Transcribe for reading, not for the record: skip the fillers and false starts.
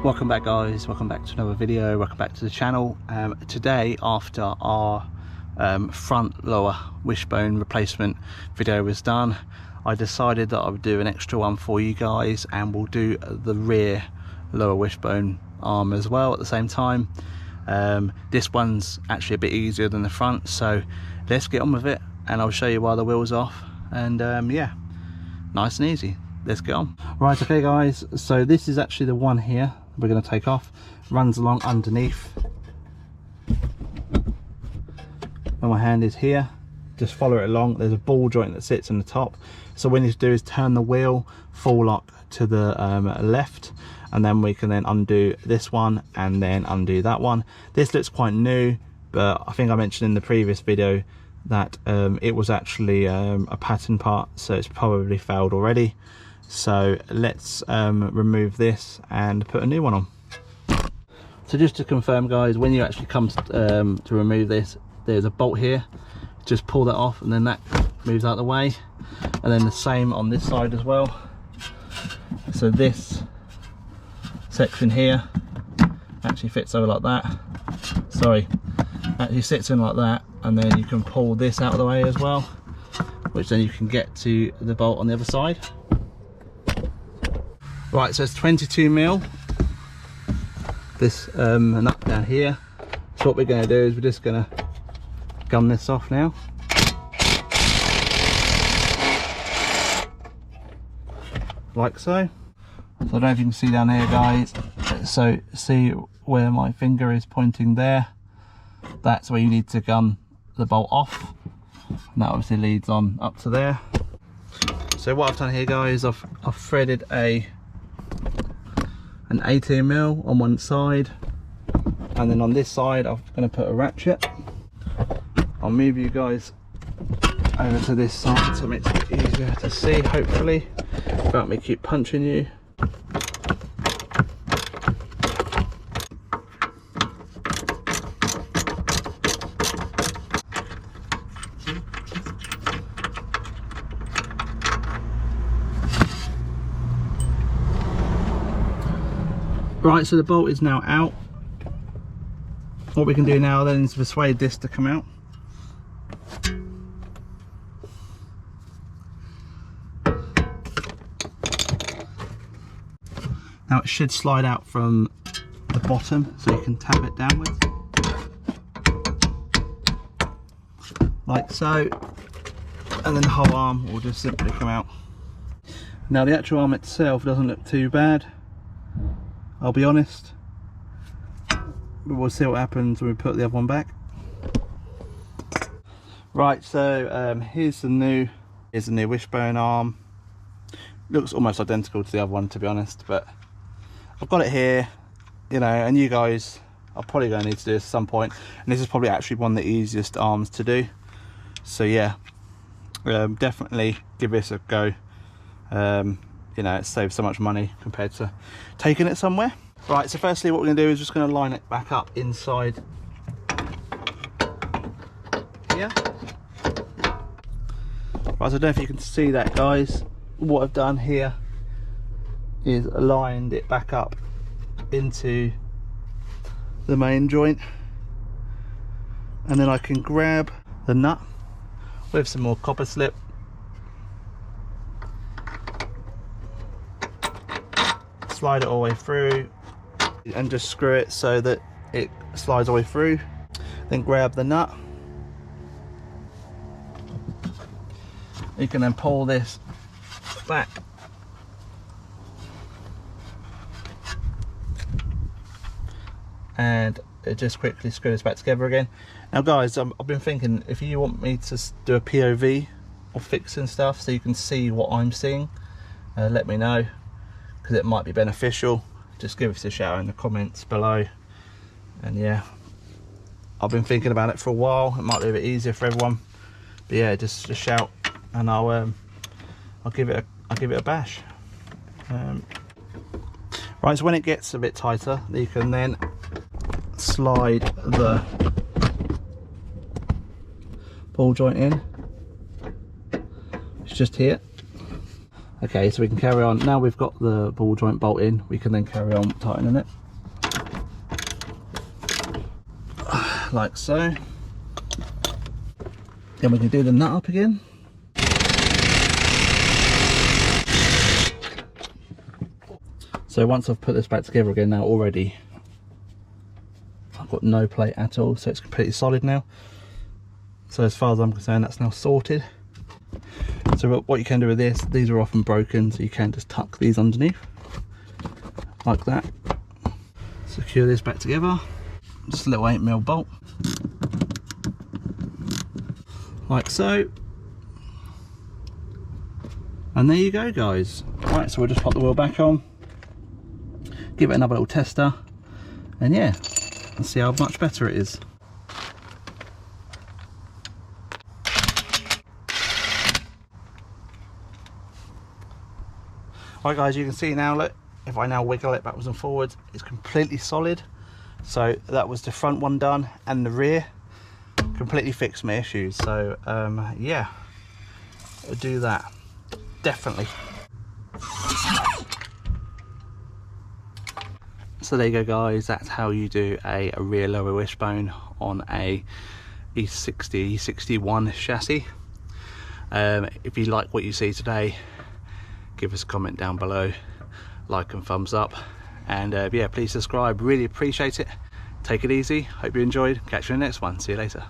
Welcome back guys, welcome back to another video, welcome back to the channel. Today, after our front lower wishbone replacement video was done, I decided that I would do an extra one for you guys, and we'll do the rear lower wishbone arm as well at the same time. This one's actually a bit easier than the front, so let's get on with it and I'll show you while the wheel's off, and yeah, nice and easy. Let's get on. Right, okay guys, so this is actually the one here we're going to take off. Runs along underneath, and my hand is here. Just follow it along. There's a ball joint that sits in the top, so what you need to do is turn the wheel full lock to the left, and then we can then undo this one and then undo that one. This looks quite new, but I think I mentioned in the previous video that it was actually a pattern part, so it's probably failed already. So let's remove this and put a new one on. So just to confirm guys, when you actually come to remove this, there's a bolt here. Just pull that off and then that moves out of the way, and then the same on this side as well. So this section here actually fits over like that. Sorry, actually sits in like that, and then you can pull this out of the way as well, which then you can get to the bolt on the other side. Right, so it's 22mm, this nut down here. So what we're going to do is we're just going to gun this off now. Like so. So I don't know if you can see down here guys, so see where my finger is pointing there? That's where you need to gun the bolt off, and that obviously leads on up to there. So what I've done here guys, I've threaded an 18mm on one side, and then on this side I'm going to put a ratchet. I'll move you guys over to this side so it makes it easier to see, hopefully, without me keep punching you. Right, so the bolt is now out. What we can do now then is persuade this to come out. Now it should slide out from the bottom, so you can tap it downwards. Like so. And then the whole arm will just simply come out. Now the actual arm itself doesn't look too bad, I'll be honest, but we'll see what happens when we put the other one back. Right, so here's the new wishbone arm. Looks almost identical to the other one, to be honest, but I've got it here, you know, and you guys are probably going to need to do this at some point, and this is probably actually one of the easiest arms to do. So yeah, definitely give this a go. You know, it saves so much money compared to taking it somewhere. Right, so firstly what we're going to do is just going to line it back up inside here. Right, so I don't know if you can see that guys. What I've done here is aligned it back up into the main joint, and then I can grab the nut with some more copper slip, slide it all the way through, and just screw it so that it slides all the way through. Then grab the nut. You can then pull this back and it just quickly screws back together again. Now guys, I've been thinking, if you want me to do a POV or fixing stuff so you can see what I'm seeing, let me know, because it might be beneficial. Just give us a shout in the comments below. And yeah, I've been thinking about it for a while. It might be a bit easier for everyone, but yeah, just shout and I'll give it a bash. Right, so when it gets a bit tighter, you can then slide the ball joint in. It's just here. Okay, so we can carry on. Now we've got the ball joint bolt in, we can then carry on tightening it. like so. Then we can do the nut up again. So once I've put this back together again now, already I've got no plate at all, so it's completely solid now. So as far as I'm concerned, that's now sorted. So what you can do with this, these are often broken, so you can just tuck these underneath like that. Secure this back together, just a little 8mm bolt like so, and there you go guys. Right, so we'll just pop the wheel back on, give it another little tester, and yeah, let's see how much better it is. Right guys, you can see now, look, if I now wiggle it backwards and forwards, it's completely solid. So that was the front one done, and the rear completely fixed my issues. So yeah, I'll do that, definitely. So there you go guys, that's how you do a rear lower wishbone on a E60, E61 chassis. If you like what you see today, give us a comment down below, like and thumbs up, and yeah, please subscribe, really appreciate it. Take it easy, hope you enjoyed, catch you in the next one, see you later.